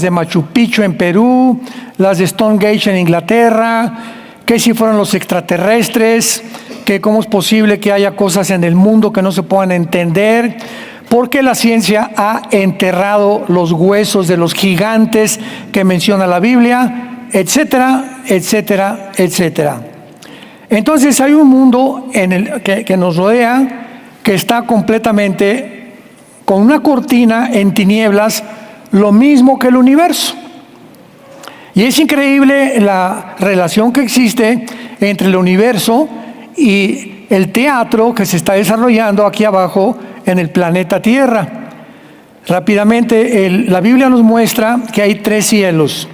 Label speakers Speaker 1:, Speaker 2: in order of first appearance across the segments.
Speaker 1: de Machu Picchu en Perú, las de Stonehenge en Inglaterra, que si fueron los extraterrestres, que cómo es posible que haya cosas en el mundo que no se puedan entender, porque la ciencia ha enterrado los huesos de los gigantes que menciona la Biblia, etcétera, etcétera, etcétera. Entonces hay un mundo que nos rodea que está completamente con una cortina en tinieblas, lo mismo que el universo. Y es increíble la relación que existe entre el universo y el teatro que se está desarrollando aquí abajo en el planeta Tierra. Rápidamente, la Biblia nos muestra que hay 3 cielos.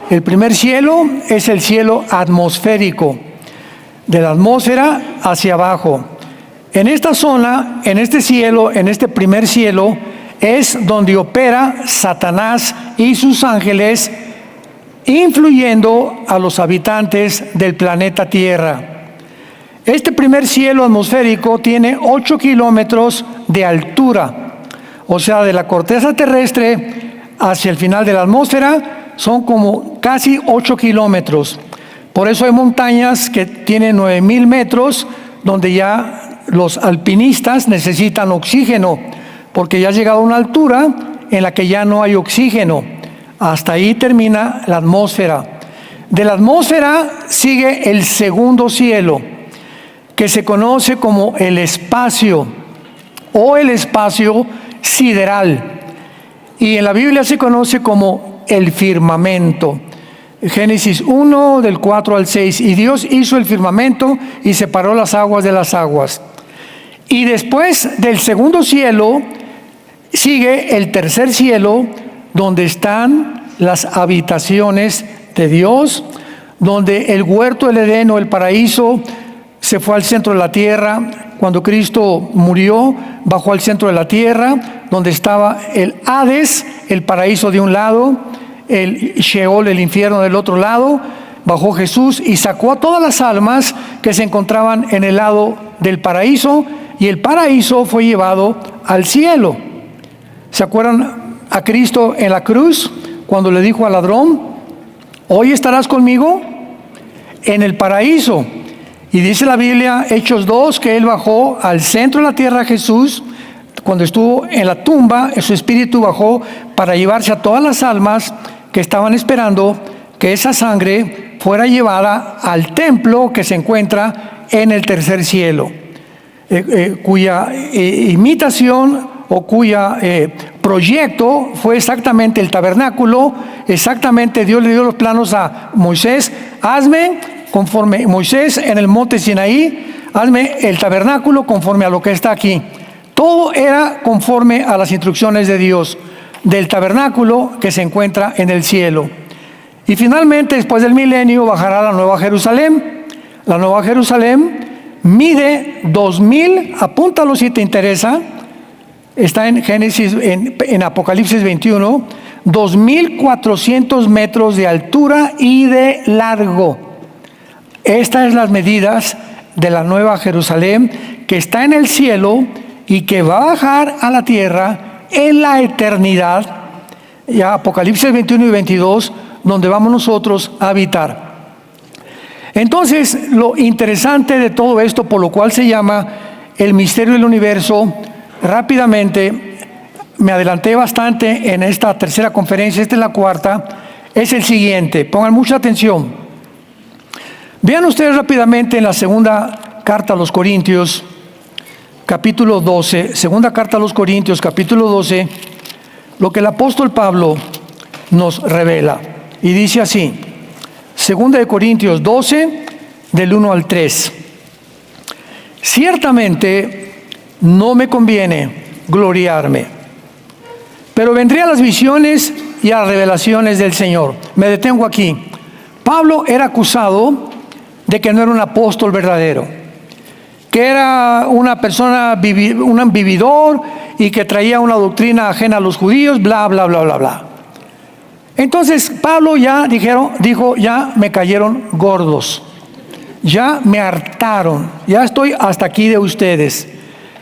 Speaker 1: El primer cielo es el cielo atmosférico, de la atmósfera hacia abajo. En esta zona, en este cielo, en este primer cielo, es donde opera Satanás y sus ángeles, influyendo a los habitantes del planeta Tierra. Este primer cielo atmosférico tiene 8 kilómetros de altura, o sea, de la corteza terrestre hacia el final de la atmósfera son como casi 8 kilómetros. Por eso hay montañas que tienen 9,000 metros, donde ya los alpinistas necesitan oxígeno, porque ya ha llegado a una altura en la que ya no hay oxígeno. Hasta ahí termina la atmósfera. De la atmósfera sigue el segundo cielo, que se conoce como el espacio o el espacio sideral. Y en la Biblia se conoce como el firmamento. Génesis 1, del 4 al 6. Y Dios hizo el firmamento y separó las aguas de las aguas. Y después del segundo cielo sigue el tercer cielo, donde están las habitaciones de Dios, donde el huerto del Edén o el paraíso se fue al centro de la tierra. Cuando Cristo murió, bajó al centro de la tierra, donde estaba el Hades, el paraíso de un lado, el Sheol, el infierno del otro lado. Bajó Jesús y sacó a todas las almas que se encontraban en el lado del paraíso, y el paraíso fue llevado al cielo. ¿Se acuerdan a Cristo en la cruz cuando le dijo al ladrón: hoy estarás conmigo en el paraíso? Y dice la Biblia, Hechos 2, que Él bajó al centro de la tierra, Jesús, cuando estuvo en la tumba, su espíritu bajó para llevarse a todas las almas que estaban esperando que esa sangre fuera llevada al templo que se encuentra en el tercer cielo, cuya imitación o cuya proyecto fue exactamente el tabernáculo. Exactamente, Dios le dio los planos a Moisés: hazme conforme Moisés en el monte Sinaí, hazme el tabernáculo conforme a lo que está aquí. Todo era conforme a las instrucciones de Dios, del tabernáculo que se encuentra en el cielo. Y finalmente, después del milenio, bajará la Nueva Jerusalén. La Nueva Jerusalén mide 2,000, apúntalo si te interesa, está en Génesis, en Apocalipsis 21, 2,400 metros de altura y de largo. Estas son las medidas de la Nueva Jerusalén, que está en el cielo y que va a bajar a la tierra en la eternidad. Ya Apocalipsis 21 y 22, donde vamos nosotros a habitar. Entonces, lo interesante de todo esto, por lo cual se llama el misterio del universo, rápidamente, me adelanté bastante en esta tercera conferencia, esta es la cuarta, es el siguiente. Pongan mucha atención. Vean ustedes rápidamente en la segunda carta a los Corintios, capítulo 12, segunda carta a los Corintios, capítulo 12, lo que el apóstol Pablo nos revela. Y dice así, segunda de Corintios 12, del 1 al 3. Ciertamente no me conviene gloriarme, pero vendré a las visiones y a las revelaciones del Señor. Me detengo aquí. Pablo era acusado de que no era un apóstol verdadero, que era una persona, un vividor, y que traía una doctrina ajena a los judíos, bla, bla, bla, bla, bla. Entonces Pablo dijo, ya me cayeron gordos, ya me hartaron, ya estoy hasta aquí de ustedes.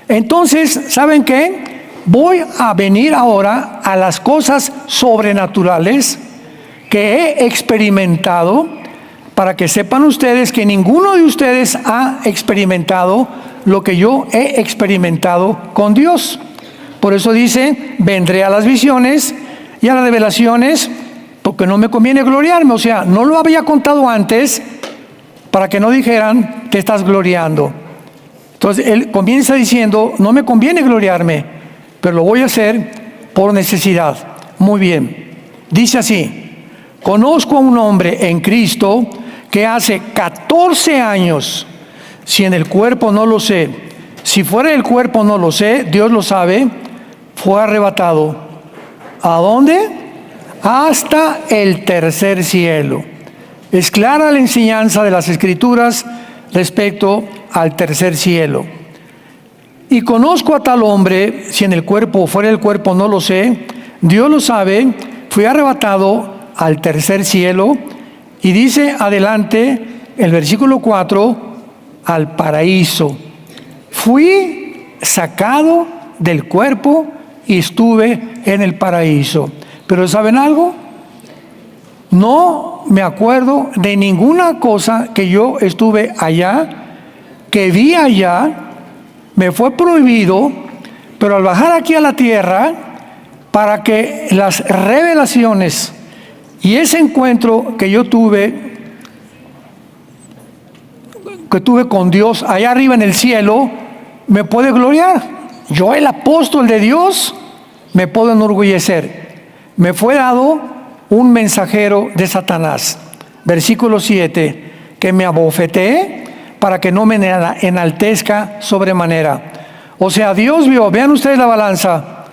Speaker 1: Entonces, ¿saben qué? voy a venir ahora a las cosas sobrenaturales que he experimentado, para que sepan ustedes que ninguno de ustedes ha experimentado lo que yo he experimentado con Dios. Por eso dice, vendré a las visiones y a las revelaciones, porque no me conviene gloriarme. O sea, no lo había contado antes para que no dijeran, te estás gloriando. Entonces, él comienza diciendo, no me conviene gloriarme, pero lo voy a hacer por necesidad. Muy bien. Dice así, conozco a un hombre en Cristo que hace 14 años, si en el cuerpo no lo sé, si fuera del cuerpo no lo sé, Dios lo sabe, fue arrebatado. ¿A dónde? Hasta el tercer cielo. Es clara la enseñanza de las Escrituras respecto al tercer cielo. Y conozco a tal hombre, si en el cuerpo o fuera del cuerpo no lo sé, Dios lo sabe, fui arrebatado al tercer cielo. Y dice adelante el versículo 4, al paraíso. Fui sacado del cuerpo y estuve en el paraíso. Pero ¿saben algo? No me acuerdo de ninguna cosa que yo estuve allá, que vi allá, me fue prohibido, pero al bajar aquí a la tierra, para que las revelaciones y ese encuentro que yo tuve con Dios allá arriba en el cielo, me puede gloriar. Yo, el apóstol de Dios, me puedo enorgullecer. Me fue dado un mensajero de Satanás. Versículo 7, que me abofeteé para que no me enaltezca sobremanera. O sea, Dios vio, vean ustedes la balanza,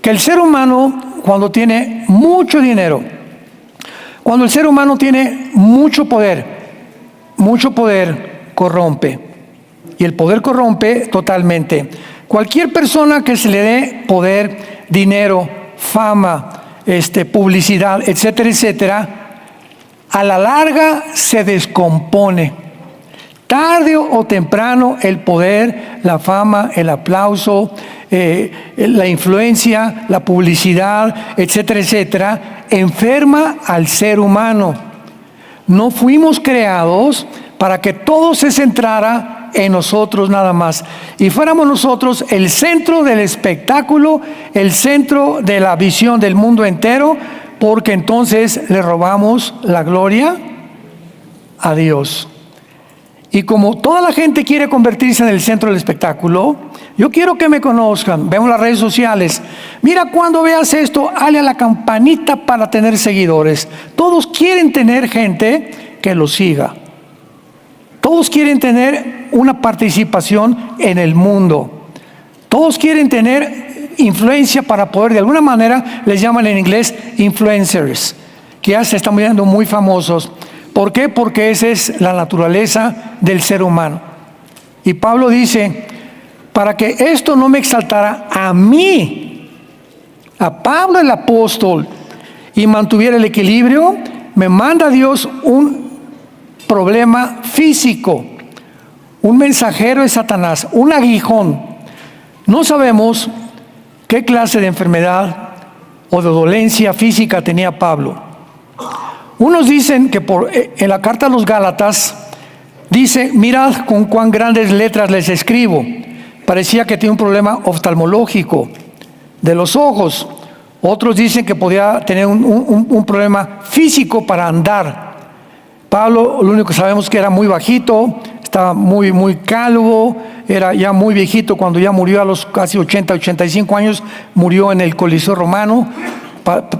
Speaker 1: que el ser humano, cuando tiene mucho dinero, cuando el ser humano tiene mucho poder corrompe. Y el poder corrompe totalmente. Cualquier persona que se le dé poder, dinero, fama, publicidad, etcétera, etcétera, a la larga se descompone. Tarde o temprano el poder, la fama, el aplauso, la influencia, la publicidad, etcétera, etcétera, enferma al ser humano. No fuimos creados para que todo se centrara en nosotros nada más y fuéramos nosotros el centro del espectáculo, el centro de la visión del mundo entero, porque entonces le robamos la gloria a Dios. Y como toda la gente quiere convertirse en el centro del espectáculo, yo quiero que me conozcan. Vemos las redes sociales. Mira, cuando veas esto, dale a la campanita para tener seguidores. Todos quieren tener gente que los siga. Todos quieren tener una participación en el mundo. Todos quieren tener influencia para poder, de alguna manera, les llaman en inglés influencers, que ya se están volviendo muy famosos. ¿Por qué? Porque esa es la naturaleza del ser humano. Y Pablo dice, para que esto no me exaltara a mí, a Pablo el apóstol, y mantuviera el equilibrio, me manda Dios un problema físico, un mensajero de Satanás, un aguijón. No sabemos qué clase de enfermedad o de dolencia física tenía Pablo. Unos dicen que en la carta a los Gálatas dice, mirad con cuán grandes letras les escribo. Parecía que tiene un problema oftalmológico de los ojos. Otros dicen que podía tener un problema físico para andar. Pablo, lo único que sabemos es que era muy bajito, estaba muy calvo, era ya muy viejito cuando ya murió a los casi 80, 85 años, murió en el Coliseo Romano.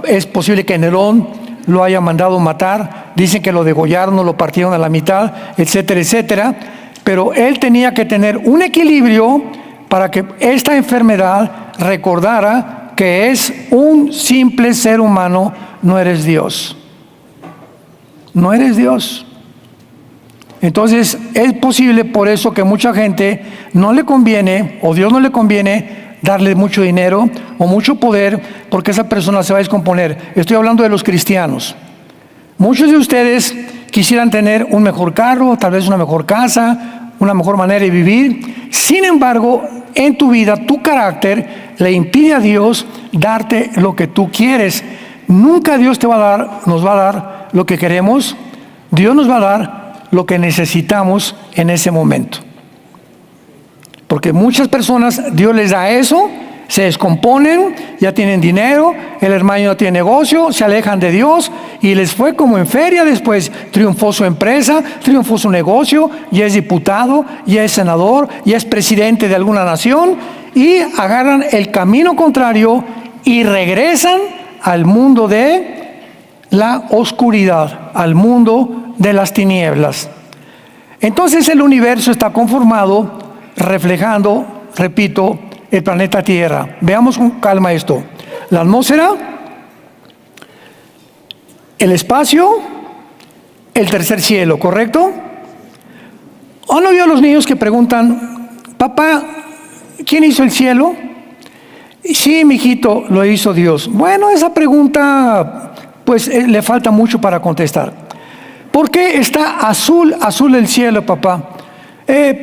Speaker 1: Es posible que Nerón lo haya mandado matar, dicen que lo degollaron, lo partieron a la mitad, etcétera, etcétera. Pero él tenía que tener un equilibrio para que esta enfermedad recordara que es un simple ser humano, no eres Dios. No eres Dios. Entonces es posible por eso que mucha gente no le conviene, o Dios no le conviene, darle mucho dinero o mucho poder, porque esa persona se va a descomponer. Estoy hablando de los cristianos. Muchos de ustedes quisieran tener un mejor carro, tal vez una mejor casa, una mejor manera de vivir. Sin embargo, en tu vida, tu carácter le impide a Dios darte lo que tú quieres. Nunca Dios nos va a dar lo que queremos. Dios nos va a dar lo que necesitamos en ese momento. Porque muchas personas, Dios les da eso, se descomponen, ya tienen dinero, el hermano ya tiene negocio, se alejan de Dios y les fue como en feria después. Triunfó su empresa, triunfó su negocio, ya es diputado, ya es senador, ya es presidente de alguna nación y agarran el camino contrario y regresan al mundo de la oscuridad, al mundo de las tinieblas. Entonces el universo está conformado reflejando, repito, el planeta Tierra. Veamos con calma esto. La atmósfera, el espacio, el tercer cielo, ¿correcto? ¿O no vio a los niños que preguntan, papá, ¿quién hizo el cielo? Sí, mijito, lo hizo Dios. Bueno, esa pregunta, pues le falta mucho para contestar. ¿Por qué está azul el cielo, papá?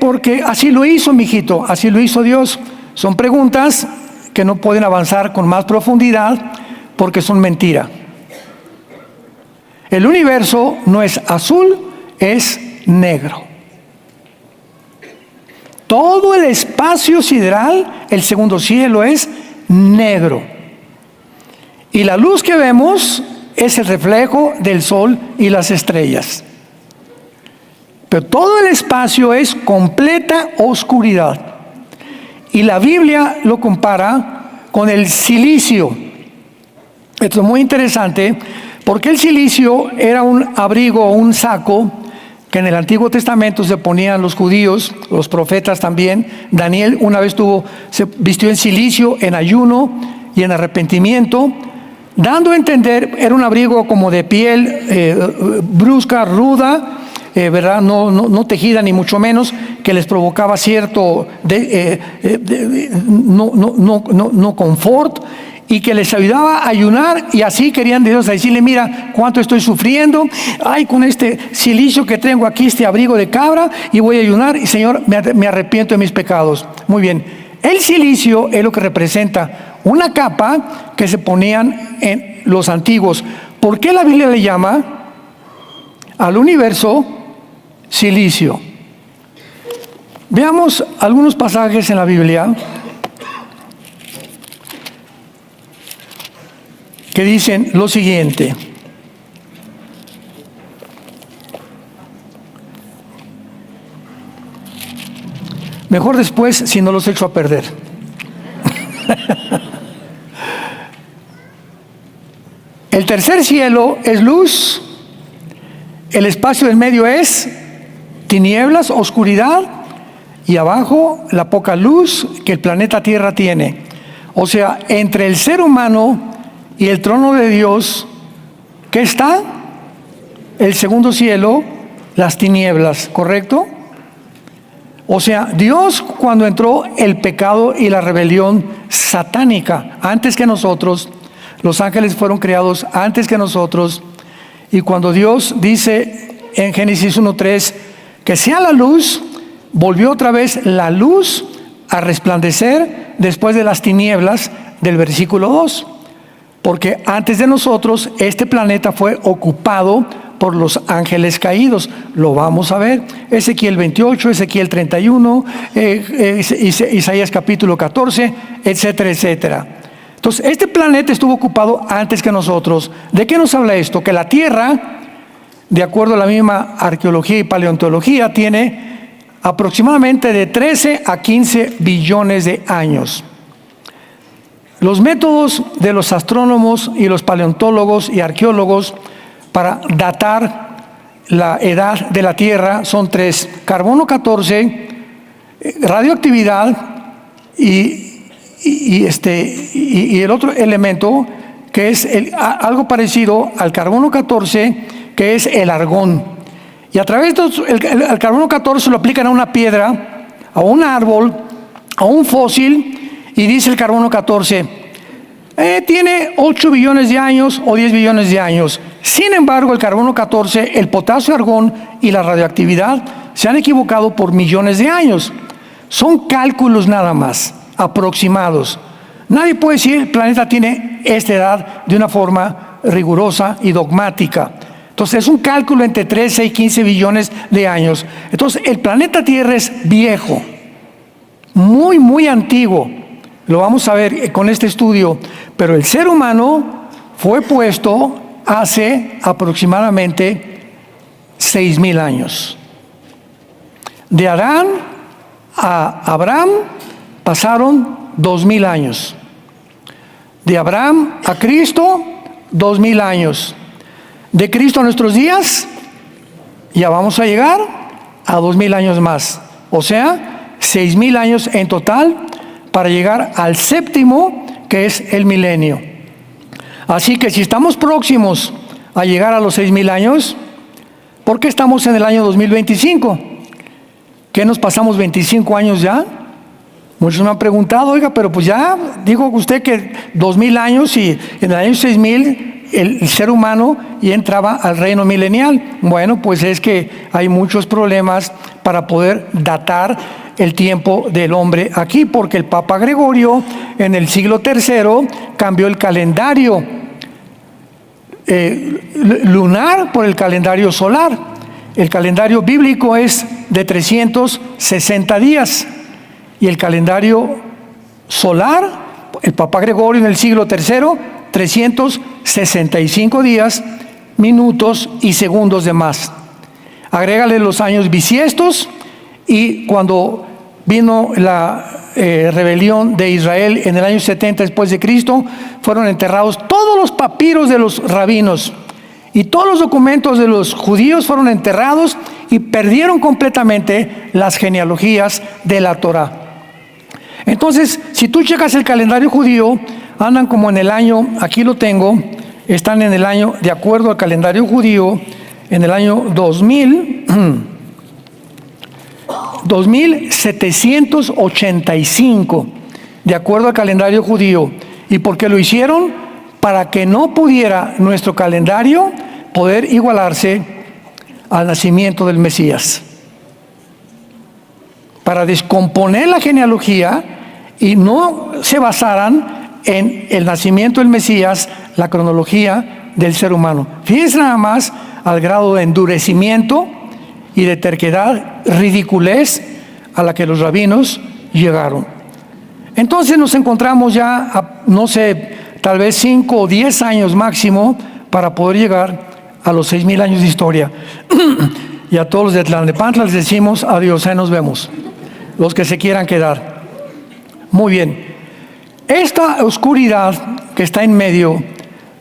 Speaker 1: Porque así lo hizo, mijito, así lo hizo Dios. Son preguntas que no pueden avanzar con más profundidad porque son mentira. El universo no es azul, es negro. Todo el espacio sideral, el segundo cielo, es negro. Y la luz que vemos es el reflejo del sol y las estrellas. Pero todo el espacio es completa oscuridad. Y la Biblia lo compara con el silicio. Esto es muy interesante porque el silicio era un abrigo o un saco que en el Antiguo Testamento se ponían los judíos, los profetas también. Daniel una vez se vistió en silicio, en ayuno y en arrepentimiento, dando a entender, era un abrigo como de piel brusca, ruda, ¿verdad? No tejida ni mucho menos, que les provocaba cierto no confort y que les ayudaba a ayunar, y así querían de Dios a decirle, mira cuánto estoy sufriendo, ay, con este silicio que tengo aquí, este abrigo de cabra, y voy a ayunar, y Señor, me arrepiento de mis pecados. Muy bien, el silicio es lo que representa una capa que se ponían en los antiguos. ¿Por qué la Biblia le llama al universo silicio? Veamos algunos pasajes en la Biblia que dicen lo siguiente. Mejor después si no los echo a perder. El tercer cielo es luz, el espacio del medio es tinieblas, oscuridad, y abajo la poca luz que el planeta Tierra tiene. O sea, entre el ser humano y el trono de Dios, ¿qué está? El segundo cielo, las tinieblas, ¿correcto? O sea, Dios, cuando entró el pecado y la rebelión satánica, antes que nosotros, los ángeles fueron creados antes que nosotros, y cuando Dios dice en Génesis 1:3 que sea la luz, volvió otra vez la luz a resplandecer después de las tinieblas del versículo 2. Porque antes de nosotros, este planeta fue ocupado por los ángeles caídos. Lo vamos a ver. Ezequiel 28, Ezequiel 31, Isaías capítulo 14, etcétera, etcétera. Entonces, este planeta estuvo ocupado antes que nosotros. ¿De qué nos habla esto? Que la Tierra, de acuerdo a la misma arqueología y paleontología, tiene aproximadamente de 13 a 15 billones de años. Los métodos de los astrónomos y los paleontólogos y arqueólogos para datar la edad de la Tierra son tres: carbono 14, radioactividad y el otro elemento que es algo parecido al carbono 14, que es el argón. Y a través de el carbono 14 lo aplican a una piedra, a un árbol, a un fósil. Y dice el carbono 14, tiene 8 billones de años o 10 billones de años. Sin embargo, el carbono 14, el potasio, argón y la radioactividad se han equivocado por millones de años. Son cálculos nada más, aproximados. Nadie puede decir el planeta tiene esta edad de una forma rigurosa y dogmática. Entonces es un cálculo entre 13 y 15 billones de años. Entonces el planeta Tierra es viejo, muy, muy antiguo. Lo vamos a ver con este estudio. Pero el ser humano fue puesto hace aproximadamente 6,000 años. De Adán a Abraham pasaron 2,000 años. De Abraham a Cristo, 2,000 años. De Cristo a nuestros días, ya vamos a llegar a 2,000 años más. O sea, 6,000 años en total para llegar al séptimo, que es el milenio. Así que si estamos próximos a llegar a los 6,000 años, ¿por qué estamos en el año 2025? ¿Qué nos pasamos 25 años ya? Muchos me han preguntado, oiga, pero pues ya dijo usted que 2,000 años y en el año 6,000 el ser humano ya entraba al reino milenial. Bueno, pues es que hay muchos problemas para poder datar el tiempo del hombre aquí, porque el Papa Gregorio en el siglo III cambió el calendario lunar por el calendario solar. El calendario bíblico es de 360 días y el calendario solar, el Papa Gregorio en el siglo III, 365 días, minutos y segundos de más. Agrégale los años bisiestos y cuando vino la rebelión de Israel en el año 70 después de Cristo, fueron enterrados todos los papiros de los rabinos y todos los documentos de los judíos fueron enterrados y perdieron completamente las genealogías de la Torá. Entonces, si tú checas el calendario judío, andan como en el año, aquí lo tengo, están en el año, de acuerdo al calendario judío, en el año 2785, de acuerdo al calendario judío. ¿Y por qué lo hicieron? Para que no pudiera nuestro calendario poder igualarse al nacimiento del Mesías. Para descomponer la genealogía y no se basaran en el nacimiento del Mesías, la cronología del ser humano. Fíjense nada más al grado de endurecimiento y de terquedad, ridiculez a la que los rabinos llegaron. Entonces nos encontramos ya a, no sé, tal vez 5 o 10 años máximo para poder llegar a los 6,000 años de historia. Y a todos los de Tlalnepantla les decimos adiós, ahí nos vemos, los que se quieran quedar. Muy bien. Esta oscuridad que está en medio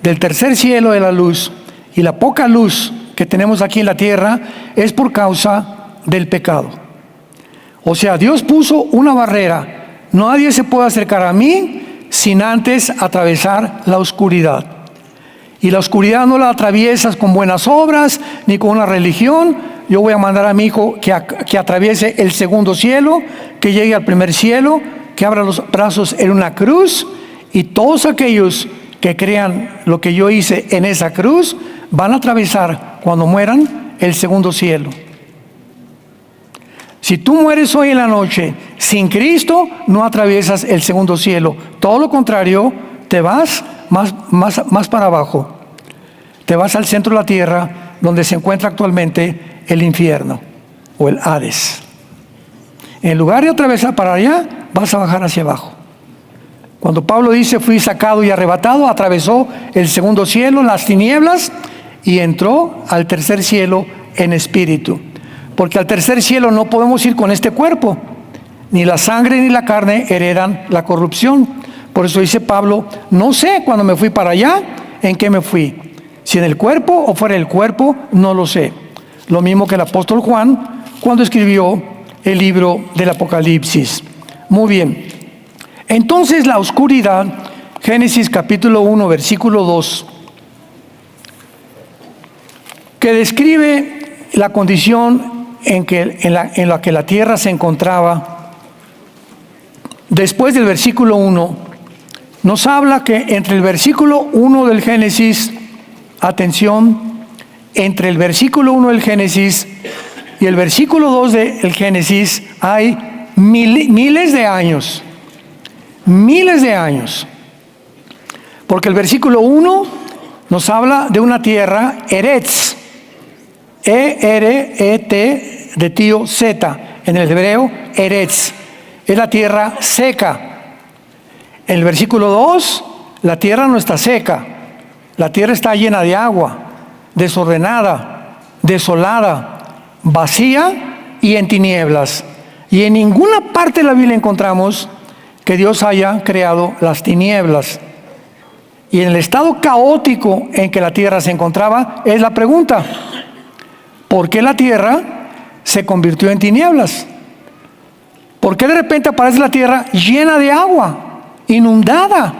Speaker 1: del tercer cielo de la luz y la poca luz que tenemos aquí en la tierra es por causa del pecado. O sea, Dios puso una barrera. Nadie se puede acercar a mí sin antes atravesar la oscuridad. Y la oscuridad no la atraviesas con buenas obras ni con una religión. Yo voy a mandar a mi hijo que atraviese el segundo cielo, que llegue al primer cielo, que abra los brazos en una cruz, y todos aquellos que crean lo que yo hice en esa cruz van a atravesar cuando mueran el segundo cielo. Si tú mueres hoy en la noche sin Cristo, no atraviesas el segundo cielo. Todo lo contrario, te vas más para abajo. Te vas al centro de la tierra, donde se encuentra actualmente el infierno o el Hades. En lugar de atravesar para allá, vas a bajar hacia abajo. Cuando Pablo dice, fui sacado y arrebatado, atravesó el segundo cielo, las tinieblas, y entró al tercer cielo en espíritu. Porque al tercer cielo no podemos ir con este cuerpo. Ni la sangre ni la carne heredan la corrupción. Por eso dice Pablo, no sé cuando me fui para allá, en qué me fui. Si en el cuerpo o fuera del cuerpo, no lo sé. Lo mismo que el apóstol Juan cuando escribió el libro del Apocalipsis. Muy bien. Entonces la oscuridad, Génesis capítulo 1, versículo 2, que describe la condición en la que la tierra se encontraba. Después del versículo 1, nos habla que entre el versículo 1 del Génesis, atención, entre el versículo 1 del Génesis y el versículo 2 del Génesis hay miles de años. miles de años. Porque el versículo 1 nos habla de una tierra, Eretz, E-R-E-T, de tío Z, en el hebreo, Eretz, es la tierra seca. En el versículo 2, la tierra no está seca, la tierra está llena de agua, desordenada, desolada, vacía y en tinieblas. Y en ninguna parte de la Biblia encontramos que Dios haya creado las tinieblas. Y en el estado caótico en que la tierra se encontraba, es la pregunta: ¿por qué la tierra se convirtió en tinieblas? ¿Por qué de repente aparece la tierra llena de agua, inundada?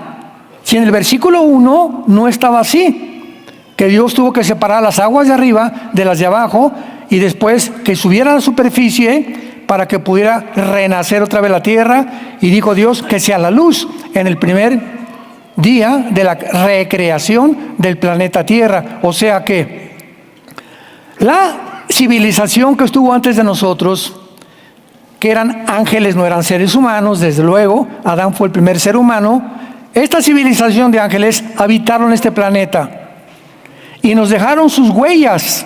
Speaker 1: Si en el versículo 1 no estaba así, que Dios tuvo que separar las aguas de arriba de las de abajo y después que subiera a la superficie para que pudiera renacer otra vez la tierra, y dijo Dios que sea la luz en el primer día de la recreación del planeta Tierra. O sea que la civilización que estuvo antes de nosotros, que eran ángeles, no eran seres humanos, desde luego, Adán fue el primer ser humano, esta civilización de ángeles habitaron este planeta y nos dejaron sus huellas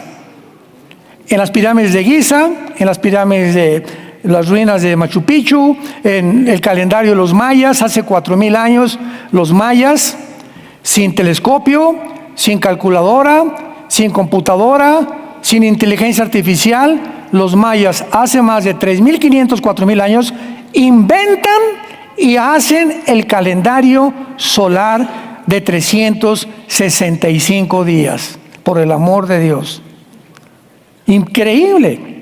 Speaker 1: en las pirámides de Giza, en las pirámides de las ruinas de Machu Picchu, en el calendario de los mayas, hace 4000 años, los mayas, sin telescopio, sin calculadora, sin computadora, sin inteligencia artificial, los mayas hace más de 3500, 4000 años, inventan y hacen el calendario solar de 365 días, por el amor de Dios. Increíble.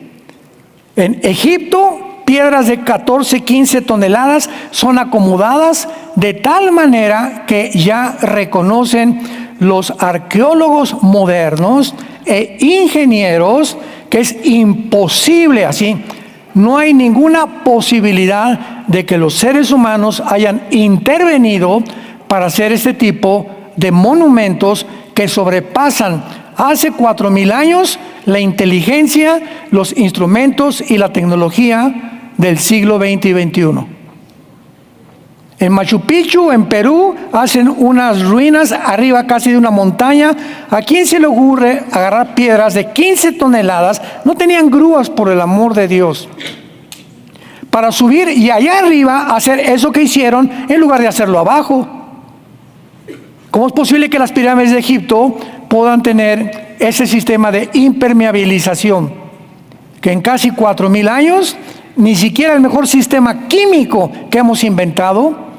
Speaker 1: En Egipto, piedras de 14, 15 toneladas son acomodadas de tal manera que ya reconocen los arqueólogos modernos e ingenieros que es imposible así. No hay ninguna posibilidad de que los seres humanos hayan intervenido para hacer este tipo de monumentos que sobrepasan hace 4000 años la inteligencia, los instrumentos y la tecnología del siglo XX y XXI. En Machu Picchu, en Perú, hacen unas ruinas arriba casi de una montaña. ¿A quién se le ocurre agarrar piedras de 15 toneladas? No tenían grúas, por el amor de Dios, para subir y allá arriba hacer eso que hicieron en lugar de hacerlo abajo. ¿Cómo es posible que las pirámides de Egipto puedan tener ese sistema de impermeabilización? Que en casi 4000 años, ni siquiera el mejor sistema químico que hemos inventado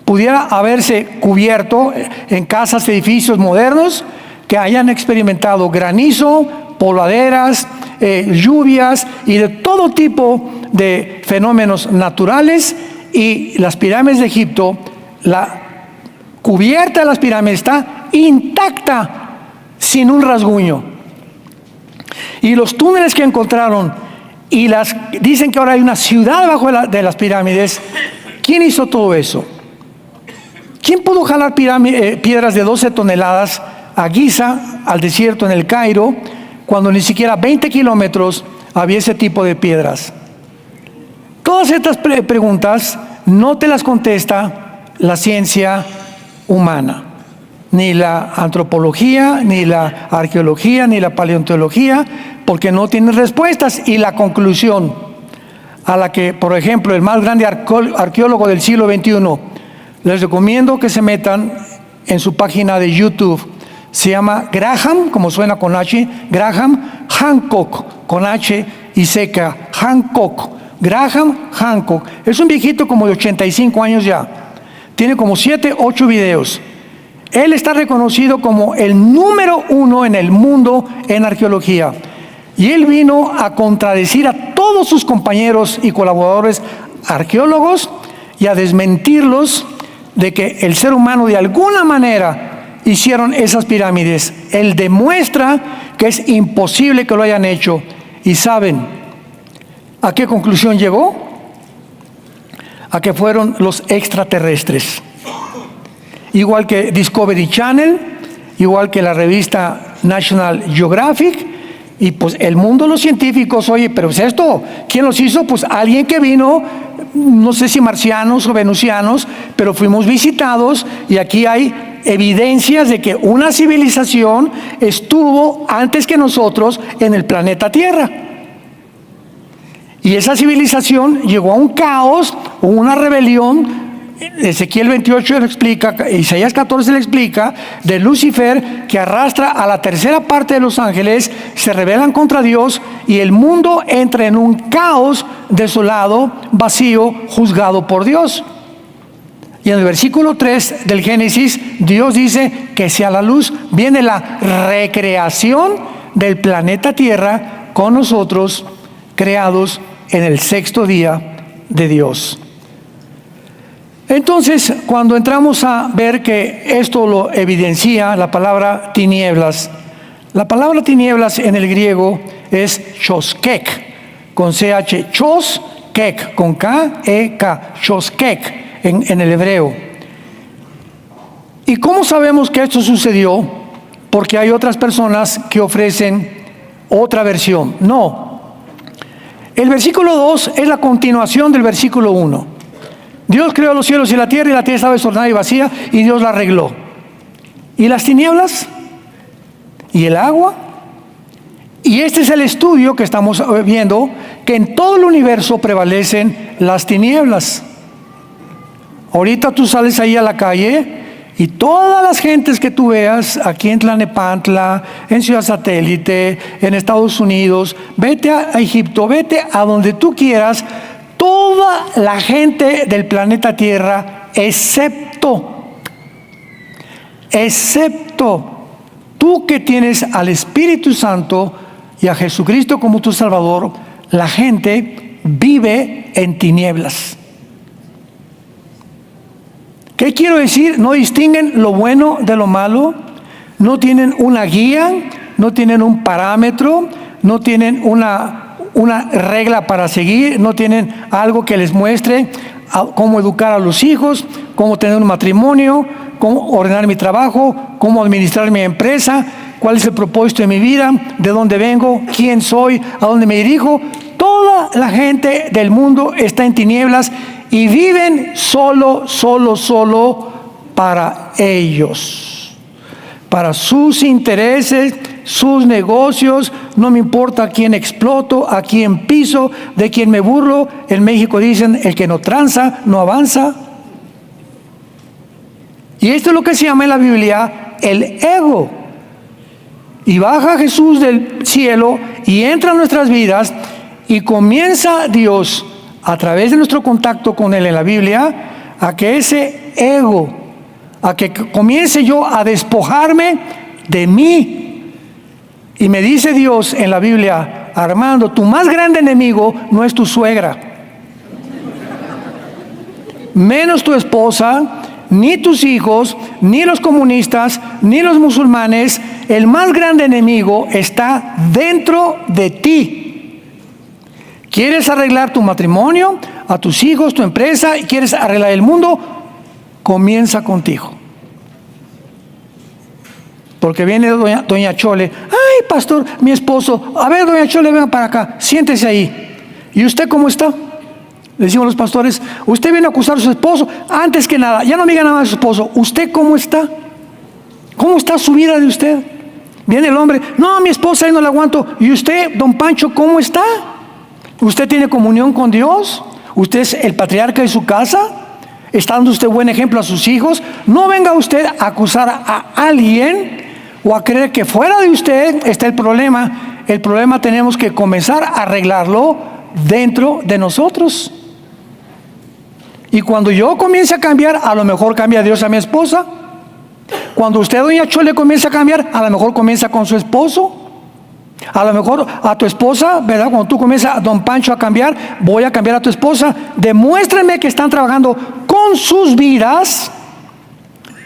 Speaker 1: pudiera haberse cubierto en casas, edificios modernos que hayan experimentado granizo, polvaderas, lluvias y de todo tipo de fenómenos naturales. Y las pirámides de Egipto, la cubierta de las pirámides está intacta, sin un rasguño. Y los túneles que encontraron, y dicen que ahora hay una ciudad debajo de las pirámides. ¿Quién hizo todo eso? ¿Quién pudo jalar piedras de 12 toneladas a Giza, al desierto en el Cairo, cuando ni siquiera 20 kilómetros había ese tipo de piedras? Todas estas preguntas no te las contesta la ciencia humana, ni la antropología, ni la arqueología, ni la paleontología, porque no tienen respuestas. Y la conclusión a la que, por ejemplo, el más grande arqueólogo del siglo XXI, les recomiendo que se metan en su página de YouTube, se llama Graham, como suena con H, Graham Hancock, con H y seca, Hancock, Graham Hancock. Es un viejito como de 85 años ya, tiene como 7, 8 videos. Él está reconocido como el número 1 en el mundo en arqueología. Y él vino a contradecir a todos sus compañeros y colaboradores arqueólogos y a desmentirlos de que el ser humano de alguna manera hicieron esas pirámides. Él demuestra que es imposible que lo hayan hecho. ¿Y saben a qué conclusión llegó? A que fueron los extraterrestres. Igual que Discovery Channel, igual que la revista National Geographic, Y pues el mundo, los científicos, oye, pero es esto, ¿quién los hizo? Pues alguien que vino, no sé si marcianos o venusianos, pero fuimos visitados y aquí hay evidencias de que una civilización estuvo antes que nosotros en el planeta Tierra. Y esa civilización llegó a un caos, una rebelión. Ezequiel 28 le explica, Isaías 14 le explica, de Lucifer que arrastra a la tercera parte de los ángeles, se rebelan contra Dios y el mundo entra en un caos desolado, vacío, juzgado por Dios. Y en el versículo 3 del Génesis, Dios dice que sea la luz. Viene la recreación del planeta Tierra con nosotros, creados en el sexto día de Dios. Entonces, cuando entramos a ver que esto lo evidencia la palabra tinieblas en el griego es choskek, con CH, choskek, con K-E-K, choskek en el hebreo. ¿Y cómo sabemos que esto sucedió? Porque hay otras personas que ofrecen otra versión. No. El versículo 2 es la continuación del versículo 1. Dios creó los cielos y la tierra estaba desordenada y vacía, y Dios la arregló. ¿Y las tinieblas? ¿Y el agua? Y este es el estudio que estamos viendo, que en todo el universo prevalecen las tinieblas. Ahorita tú sales ahí a la calle y todas las gentes que tú veas aquí en Tlalnepantla, en Ciudad Satélite, en Estados Unidos, vete a Egipto, vete a donde tú quieras, toda la gente del planeta Tierra, excepto tú que tienes al Espíritu Santo y a Jesucristo como tu Salvador, la gente vive en tinieblas. ¿Qué quiero decir? No distinguen lo bueno de lo malo, no tienen una guía, no tienen un parámetro, no tienen una regla para seguir, no tienen algo que les muestre cómo educar a los hijos, cómo tener un matrimonio, cómo ordenar mi trabajo, cómo administrar mi empresa, cuál es el propósito de mi vida, de dónde vengo, quién soy, a dónde me dirijo. Toda la gente del mundo está en tinieblas y viven solo para ellos, para sus intereses, sus negocios. No me importa a quién exploto, a quién piso, de quién me burlo. En México dicen, el que no tranza, no avanza. Y esto es lo que se llama en la Biblia el ego. Y baja Jesús del cielo y entra en nuestras vidas y comienza Dios, a través de nuestro contacto con Él en la Biblia, a que ese ego, a que comience yo a despojarme de mí. Y me dice Dios en la Biblia, Armando, tu más grande enemigo no es tu suegra, menos tu esposa, ni tus hijos, ni los comunistas, ni los musulmanes. El más grande enemigo está dentro de ti. ¿Quieres arreglar tu matrimonio, a tus hijos, tu empresa, y quieres arreglar el mundo? Comienza contigo. Porque viene doña Chole, ay pastor, mi esposo, a ver doña Chole, venga para acá, siéntese ahí. ¿Y usted cómo está? Le decimos los pastores, usted viene a acusar a su esposo. Antes que nada, ya no me diga nada de su esposo, ¿usted cómo está? ¿Cómo está su vida de usted? Viene el hombre, no, mi esposa ahí no la aguanto. ¿Y usted, don Pancho, cómo está? ¿Usted tiene comunión con Dios? ¿Usted es el patriarca de su casa? ¿Está dando usted buen ejemplo a sus hijos? No venga usted a acusar a alguien o a creer que fuera de usted está el problema. El problema tenemos que comenzar a arreglarlo dentro de nosotros. Y cuando yo comience a cambiar, a lo mejor cambia Dios a mi esposa. Cuando usted, doña Chole, comienza a cambiar, a lo mejor comienza con su esposo. A lo mejor a tu esposa, ¿verdad? Cuando tú comienzas, don Pancho, a cambiar, voy a cambiar a tu esposa. Demuéstrenme que están trabajando con sus vidas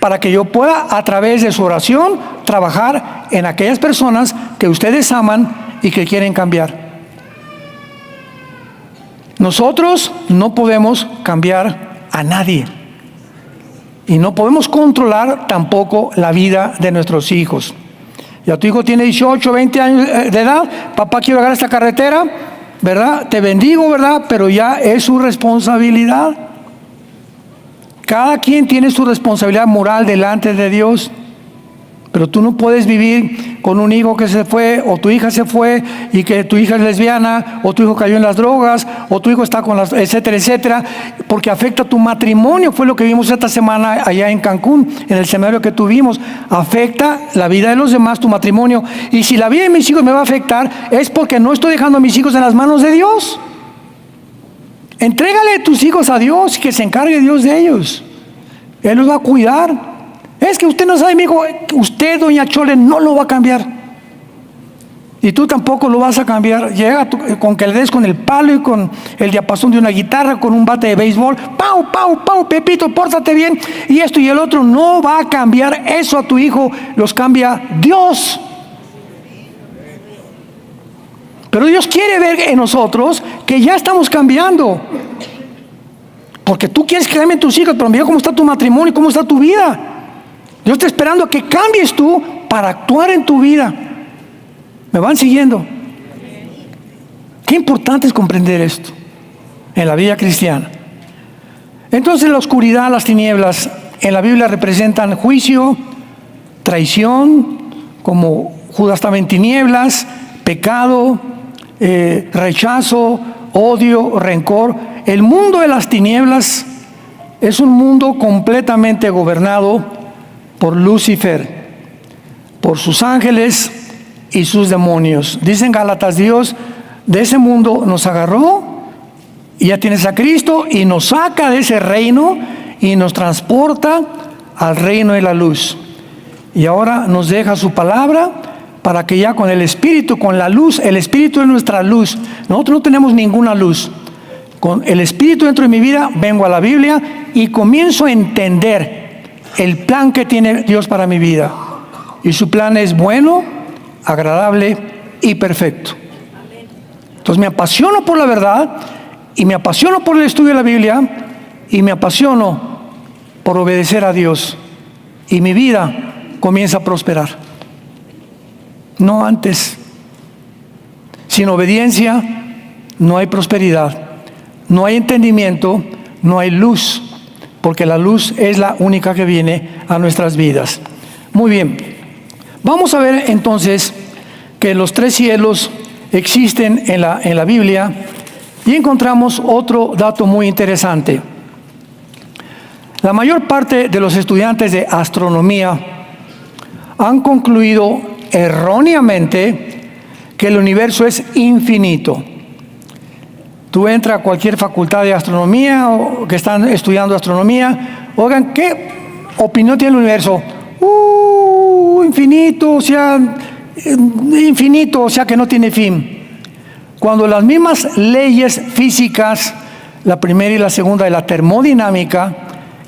Speaker 1: para que yo pueda, a través de su oración, trabajar en aquellas personas que ustedes aman y que quieren cambiar. Nosotros no podemos cambiar a nadie y no podemos controlar tampoco la vida de nuestros hijos. Ya tu hijo tiene 18, 20 años de edad, papá, quiero agarrar esta carretera, ¿verdad? Te bendigo, ¿verdad? Pero ya es su responsabilidad. Cada quien tiene su responsabilidad moral delante de Dios. Pero tú no puedes vivir con un hijo que se fue, o tu hija se fue, y que tu hija es lesbiana, o tu hijo cayó en las drogas, o tu hijo está con las, etcétera, etcétera, porque afecta tu matrimonio. Fue lo que vimos esta semana allá en Cancún, en el seminario que tuvimos. Afecta la vida de los demás, tu matrimonio. Y si la vida de mis hijos me va a afectar, es porque no estoy dejando a mis hijos en las manos de Dios. Entrégale tus hijos a Dios, que se encargue Dios de ellos. Él los va a cuidar. Es que usted no sabe, mi hijo, usted, doña Chole, no lo va a cambiar. Y tú tampoco lo vas a cambiar. Llega con que le des con el palo y con el diapasón de una guitarra, con un bate de béisbol. ¡Pau, pau, pau! Pepito, pórtate bien. Y esto y el otro. No va a cambiar eso a tu hijo. Los cambia Dios. Pero Dios quiere ver en nosotros que ya estamos cambiando. Porque tú quieres que cambien tus hijos, pero mira cómo está tu matrimonio y cómo está tu vida. Dios está esperando a que cambies tú para actuar en tu vida. ¿Me van siguiendo? Qué importante es comprender esto en la vida cristiana. Entonces la oscuridad, las tinieblas en la Biblia representan juicio, traición, como Judas estaba en tinieblas, pecado, rechazo, odio, rencor. El mundo de las tinieblas es un mundo completamente gobernado por Lucifer, por sus ángeles y sus demonios. Dicen Gálatas, Dios de ese mundo nos agarró, y ya tienes a Cristo, y nos saca de ese reino y nos transporta al reino de la luz. Y ahora nos deja su palabra para que ya con el Espíritu, con la luz, el Espíritu es nuestra luz. Nosotros no tenemos ninguna luz. Con el Espíritu dentro de mi vida, vengo a la Biblia y comienzo a entender el plan que tiene Dios para mi vida. Y su plan es bueno, agradable y perfecto. Entonces me apasiono por la verdad, y me apasiono por el estudio de la Biblia, y me apasiono por obedecer a Dios. Y mi vida comienza a prosperar. No antes. Sin obediencia no hay prosperidad, no hay entendimiento, no hay luz. Porque la luz es la única que viene a nuestras vidas. Muy bien. Vamos a ver entonces que los tres cielos existen en la Biblia, y encontramos otro dato muy interesante. La mayor parte de los estudiantes de astronomía han concluido erróneamente que el universo es infinito. Tú entras a cualquier facultad de astronomía o que están estudiando astronomía, oigan, ¿qué opinión tiene el universo? Infinito, o sea que no tiene fin. Cuando las mismas leyes físicas, la primera y la segunda de la termodinámica,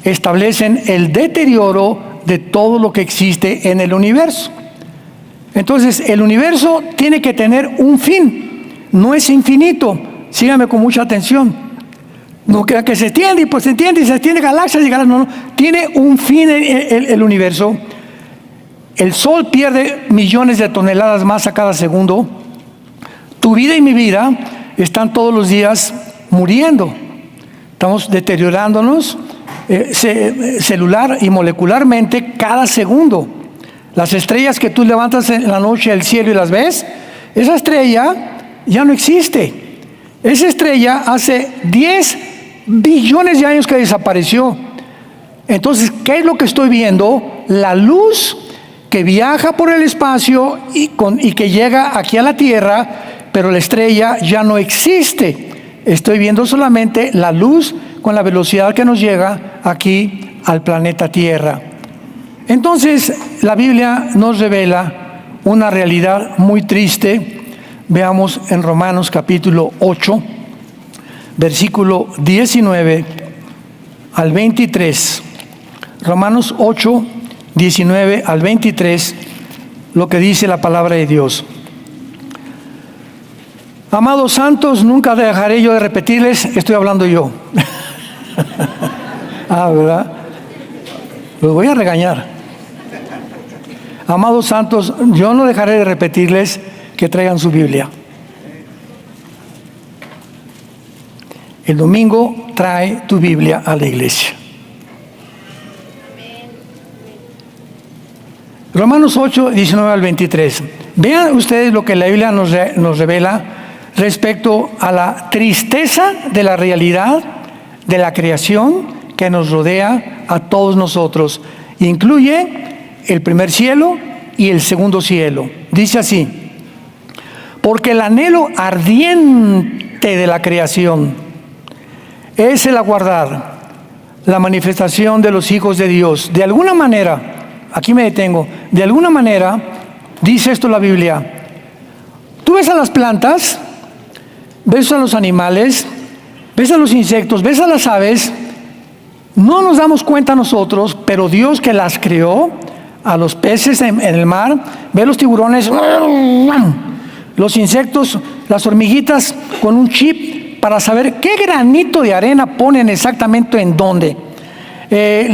Speaker 1: establecen el deterioro de todo lo que existe en el universo. Entonces, el universo tiene que tener un fin, no es infinito. Síganme con mucha atención. No crean que se extiende y pues se extiende y se extiende galaxias y galaxias. No. Tiene un fin el universo. El Sol pierde millones de toneladas más a cada segundo. Tu vida y mi vida están todos los días muriendo. Estamos deteriorándonos celular y molecularmente cada segundo. Las estrellas que tú levantas en la noche del cielo y las ves, esa estrella ya no existe. Esa estrella hace 10 billones de años que desapareció. Entonces, ¿qué es lo que estoy viendo? La luz que viaja por el espacio y que llega aquí a la Tierra, pero la estrella ya no existe. Estoy viendo solamente la luz con la velocidad que nos llega aquí al planeta Tierra. Entonces, la Biblia nos revela una realidad muy triste. Veamos en Romanos capítulo 8, versículo 19 al 23. Romanos 8, 19 al 23, lo que dice la palabra de Dios. Amados santos, nunca dejaré yo de repetirles, estoy hablando yo. ¿Verdad? Los voy a regañar. Amados santos, yo no dejaré de repetirles que traigan su Biblia. El domingo trae tu Biblia a la iglesia. Romanos 8, 19 al 23. Vean ustedes lo que la Biblia nos revela respecto a la tristeza de la realidad de la creación que nos rodea a todos nosotros. Incluye el primer cielo y el segundo cielo. Dice así: porque el anhelo ardiente de la creación es el aguardar la manifestación de los hijos de Dios. De alguna manera, aquí me detengo, de alguna manera, dice esto la Biblia. Tú ves a las plantas, ves a los animales, ves a los insectos, ves a las aves. No nos damos cuenta nosotros, pero Dios que las creó, a los peces en el mar, ve los tiburones, los insectos, las hormiguitas con un chip para saber qué granito de arena ponen exactamente en dónde.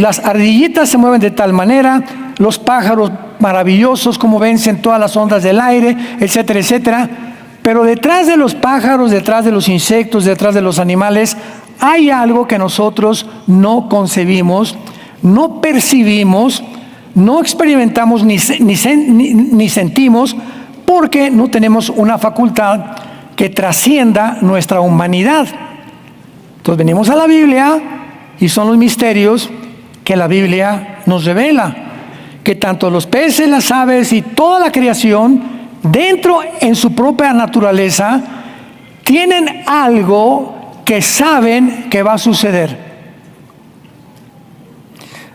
Speaker 1: Las ardillitas se mueven de tal manera, los pájaros maravillosos como vencen todas las ondas del aire, etcétera, etcétera. Pero detrás de los pájaros, detrás de los insectos, detrás de los animales, hay algo que nosotros no concebimos, no percibimos, no experimentamos ni sentimos, porque no tenemos una facultad que trascienda nuestra humanidad. Entonces venimos a la Biblia y son los misterios que la Biblia nos revela, que tanto los peces, las aves y toda la creación, dentro en su propia naturaleza, tienen algo que saben que va a suceder.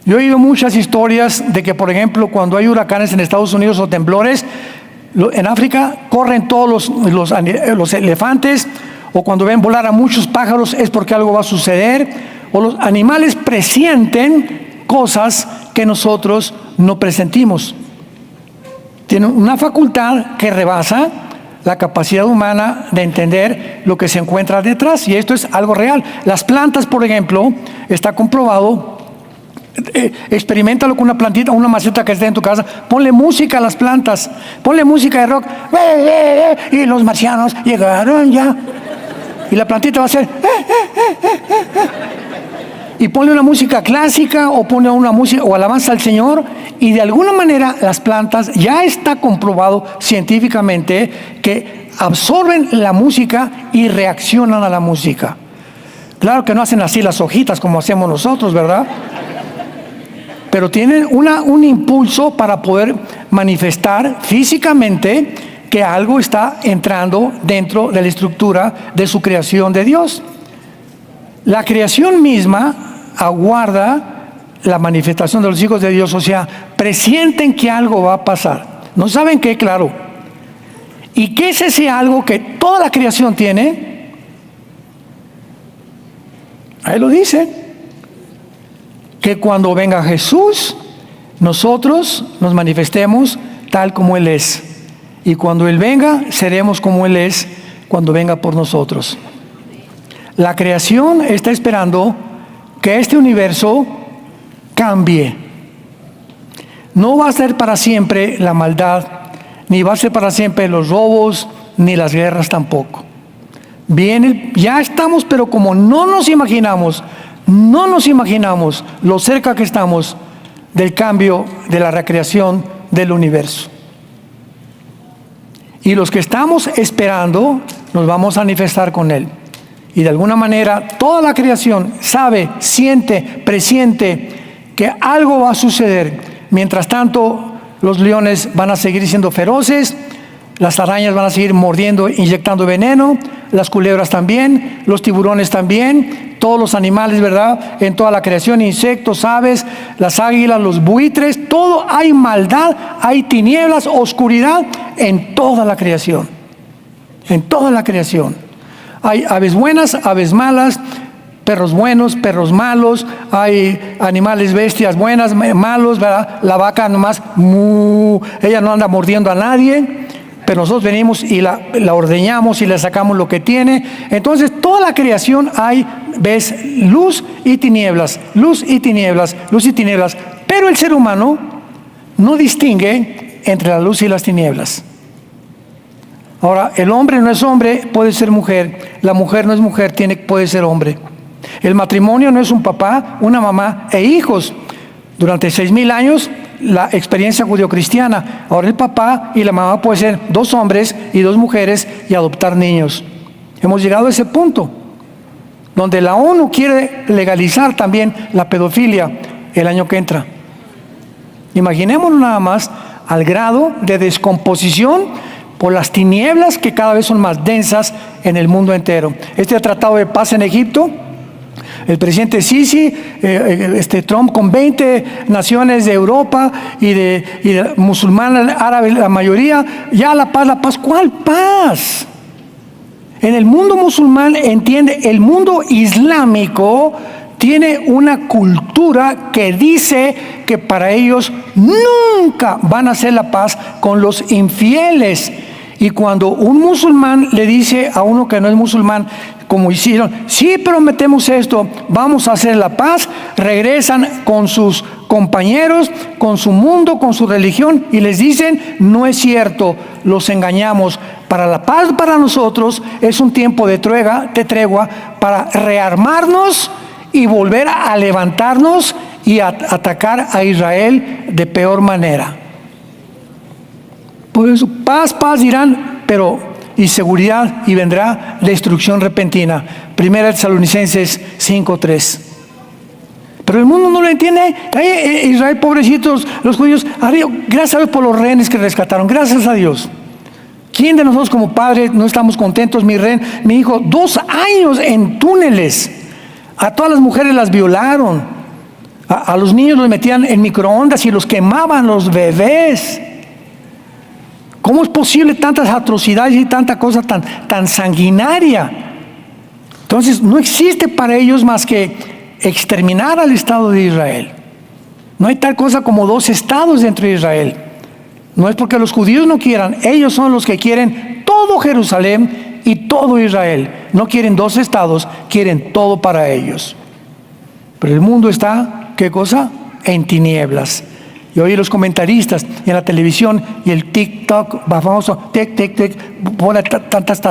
Speaker 1: Yo he oído muchas historias de que, por ejemplo, cuando hay huracanes en Estados Unidos o temblores, en África corren todos los elefantes, o cuando ven volar a muchos pájaros es porque algo va a suceder, o los animales presienten cosas que nosotros no presentimos. Tienen una facultad que rebasa la capacidad humana de entender lo que se encuentra detrás, y esto es algo real. Las plantas, por ejemplo, está comprobado. Experimentalo con una plantita, una maceta que esté en tu casa. Ponle música a las plantas, ponle música de rock, y los marcianos llegaron ya, y la plantita va a hacer y ponle una música clásica o ponle una música o alabanza al Señor, y de alguna manera las plantas, ya está comprobado científicamente que absorben la música y reaccionan a la música. Claro que no hacen así las hojitas como hacemos nosotros, ¿verdad? Pero tienen un impulso para poder manifestar físicamente que algo está entrando dentro de la estructura de su creación de Dios. La creación misma aguarda la manifestación de los hijos de Dios, o sea, presienten que algo va a pasar. No saben qué, claro. ¿Y qué es ese algo que toda la creación tiene? Ahí lo dice. Que cuando venga Jesús, nosotros nos manifestemos tal como Él es. Y cuando Él venga, seremos como Él es cuando venga por nosotros. La creación está esperando que este universo cambie. No va a ser para siempre la maldad, ni va a ser para siempre los robos, ni las guerras tampoco. Bien, ya estamos, pero como no nos imaginamos lo cerca que estamos del cambio de la recreación del universo. Y los que estamos esperando, nos vamos a manifestar con Él. Y de alguna manera, toda la creación sabe, siente, presiente que algo va a suceder. Mientras tanto, los leones van a seguir siendo feroces, las arañas van a seguir mordiendo, inyectando veneno, las culebras también, los tiburones también, todos los animales, ¿verdad? En toda la creación, insectos, aves, las águilas, los buitres, todo, hay maldad, hay tinieblas, oscuridad en toda la creación. En toda la creación. Hay aves buenas, aves malas, perros buenos, perros malos, hay animales, bestias buenas, malos, ¿verdad? La vaca nomás, ella no anda mordiendo a nadie, pero nosotros venimos y la ordeñamos y le sacamos lo que tiene. Entonces, toda la creación ves luz y tinieblas, luz y tinieblas, luz y tinieblas. Pero el ser humano no distingue entre la luz y las tinieblas. Ahora, el hombre no es hombre, puede ser mujer. La mujer no es mujer, puede ser hombre. El matrimonio no es un papá, una mamá e hijos. Durante 6,000 años, la experiencia judeocristiana. Ahora el papá y la mamá pueden ser 2 hombres y 2 mujeres y adoptar niños. Hemos llegado a ese punto, donde la ONU quiere legalizar también la pedofilia el año que entra. Imaginémonos nada más al grado de descomposición por las tinieblas que cada vez son más densas en el mundo entero. Este tratado de paz en Egipto, el presidente Sisi, Trump con 20 naciones de Europa y de musulmanes, árabes, la mayoría, ya la paz, ¿cuál paz? En el mundo musulmán, el mundo islámico tiene una cultura que dice que para ellos nunca van a hacer la paz con los infieles. Y cuando un musulmán le dice a uno que no es musulmán, como hicieron, sí prometemos esto, vamos a hacer la paz, regresan con sus compañeros, con su mundo, con su religión, y les dicen, no es cierto, los engañamos. Para la paz para nosotros es un tiempo de tregua para rearmarnos y volver a levantarnos y a atacar a Israel de peor manera. Por eso, paz dirán, pero inseguridad y vendrá destrucción repentina. 1 Tesalonicenses 5:3. Pero el mundo no lo entiende. Israel, pobrecitos, los judíos, gracias a Dios por los rehenes que rescataron, gracias a Dios. ¿Quién de nosotros como padres no estamos contentos? Mi hijo, 2 años en túneles. A todas las mujeres las violaron. A los niños los metían en microondas y los quemaban los bebés. ¿Cómo es posible tantas atrocidades y tanta cosa tan sanguinaria? Entonces, no existe para ellos más que exterminar al Estado de Israel. No hay tal cosa como 2 estados dentro de Israel. No es porque los judíos no quieran, ellos son los que quieren todo Jerusalén y todo Israel. No quieren 2 estados, quieren todo para ellos. Pero el mundo está, ¿qué cosa? En tinieblas. Y hoy los comentaristas y en la televisión y el TikTok, famoso, pone tantas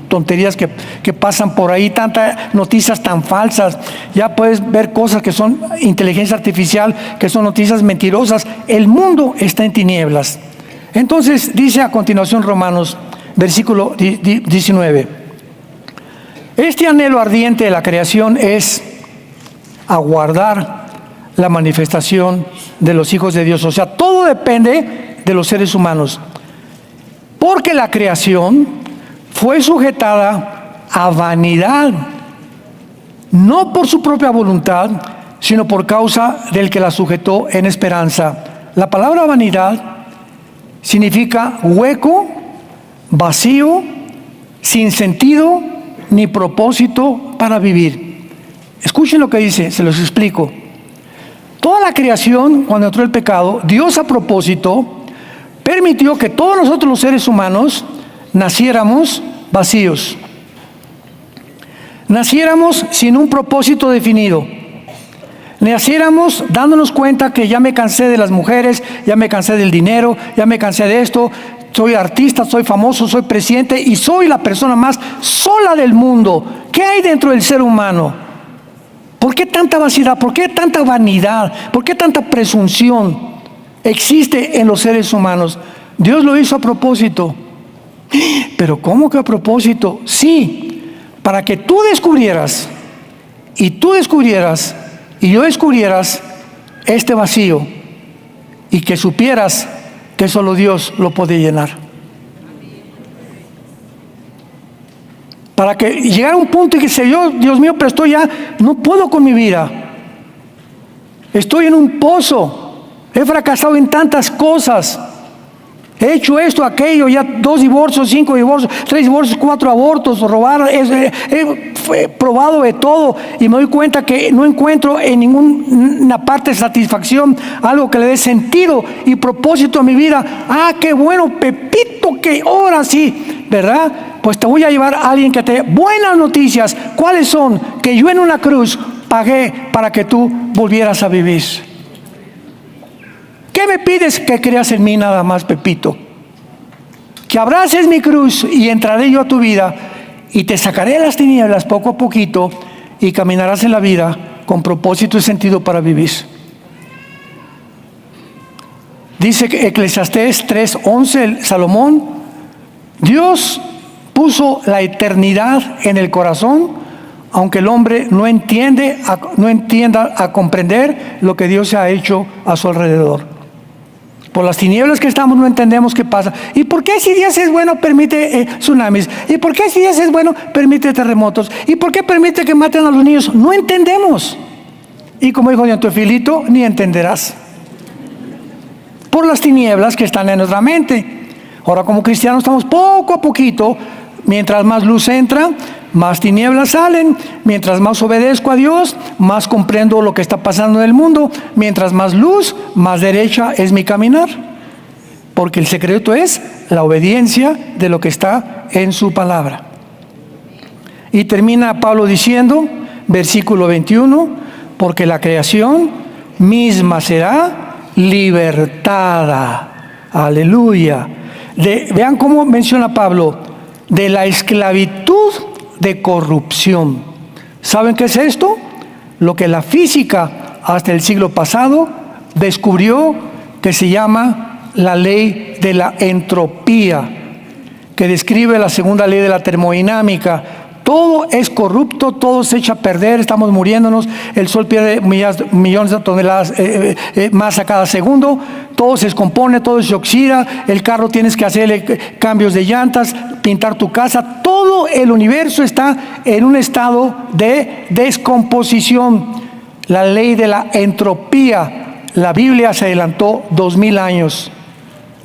Speaker 1: tonterías que pasan por ahí, tantas noticias tan falsas. Ya puedes ver cosas que son inteligencia artificial, que son noticias mentirosas. El mundo está en tinieblas. Entonces dice a continuación Romanos, versículo 19. Este anhelo ardiente de la creación es aguardar la manifestación de los hijos de Dios. O sea, todo depende de los seres humanos. Porque la creación fue sujetada a vanidad, no por su propia voluntad, sino por causa del que la sujetó en esperanza. La palabra vanidad significa hueco, vacío, sin sentido ni propósito para vivir. Escuchen lo que dice, se los explico. Toda la creación, cuando entró el pecado, Dios a propósito permitió que todos nosotros los seres humanos naciéramos vacíos. Naciéramos sin un propósito definido. Naciéramos dándonos cuenta que ya me cansé de las mujeres, ya me cansé del dinero, ya me cansé de esto, soy artista, soy famoso, soy presidente y soy la persona más sola del mundo. ¿Qué hay dentro del ser humano? ¿Por qué tanta vaciedad? ¿Por qué tanta vanidad? ¿Por qué tanta presunción existe en los seres humanos? Dios lo hizo a propósito. ¿Pero cómo que a propósito? Sí, para que tú descubrieras, y tú descubrieras, y yo descubrieras este vacío, y que supieras que solo Dios lo puede llenar. Para que llegara a un punto y que se yo, Dios mío, pero estoy ya, no puedo con mi vida. Estoy en un pozo. He fracasado en tantas cosas. He hecho esto, aquello, ya 2 divorcios, 5 divorcios, 3 divorcios, 4 abortos, robar. He probado de todo y me doy cuenta que no encuentro en ninguna parte de satisfacción, algo que le dé sentido y propósito a mi vida. Ah, qué bueno, Pepito, que ahora sí, ¿verdad? Pues te voy a llevar a alguien que te dé buenas noticias. ¿Cuáles son? Que yo en una cruz pagué para que tú volvieras a vivir. ¿Qué me pides? Que creas en mí nada más, Pepito. Que abraces mi cruz y entraré yo a tu vida y te sacaré de las tinieblas poco a poquito y caminarás en la vida con propósito y sentido para vivir. Dice que Eclesiastés 3:11, Salomón, Dios puso la eternidad en el corazón, aunque el hombre no entienda a comprender lo que Dios ha hecho a su alrededor. Por las tinieblas que estamos no entendemos qué pasa. ¿Y por qué si Dios es bueno permite tsunamis? ¿Y por qué si Dios es bueno permite terremotos? ¿Y por qué permite que maten a los niños? No entendemos. Y como dijo don Teofilito, ni entenderás. Por las tinieblas que están en nuestra mente. Ahora, como cristianos estamos poco a poquito, mientras más luz entra, más tinieblas salen. Mientras más obedezco a Dios, más comprendo lo que está pasando en el mundo. Mientras más luz, más derecha es mi caminar. Porque el secreto es la obediencia de lo que está en su palabra. Y termina Pablo diciendo, versículo 21, porque la creación misma será libertada. Aleluya. Vean cómo menciona Pablo, de la esclavitud de corrupción. ¿Saben qué es esto? Lo que la física hasta el siglo pasado descubrió, que se llama la ley de la entropía, que describe la segunda ley de la termodinámica. Todo es corrupto, todo se echa a perder, estamos muriéndonos, el sol pierde millones de toneladas masa cada segundo, todo se descompone, todo se oxida, el carro tienes que hacerle cambios de llantas, pintar tu casa, todo el universo está en un estado de descomposición. La ley de la entropía, la Biblia se adelantó 2000 años,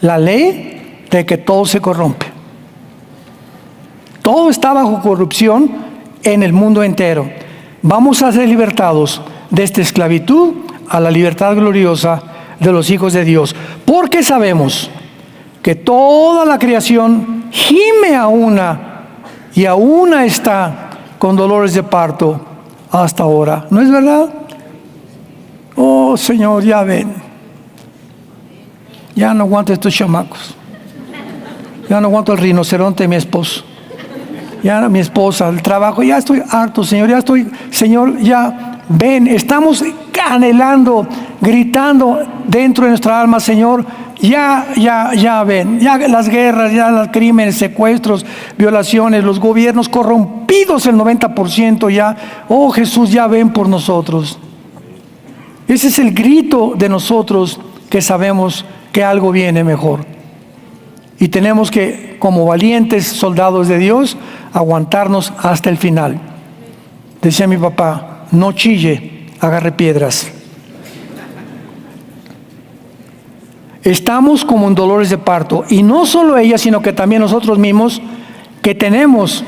Speaker 1: la ley de que todo se corrompe. Todo está bajo corrupción en el mundo entero. Vamos a ser libertados de esta esclavitud a la libertad gloriosa de los hijos de Dios. Porque sabemos que toda la creación gime a una y a una está con dolores de parto hasta ahora. ¿No es verdad? Oh, Señor, ya ven. Ya no aguanto estos chamacos. Ya no aguanto el rinoceronte de mi esposo. Ya mi esposa, el trabajo, ya estoy harto, Señor, Señor, ya ven, estamos anhelando, gritando dentro de nuestra alma, Señor, ya ven, ya las guerras, ya los crímenes, secuestros, violaciones, los gobiernos corrompidos el 90% ya, oh Jesús, ya ven por nosotros. Ese es el grito de nosotros que sabemos que algo viene mejor. Y tenemos que, como valientes soldados de Dios, aguantarnos hasta el final. Decía mi papá, no chille, agarre piedras. Estamos como en dolores de parto. Y no solo ella, sino que también nosotros mismos, que tenemos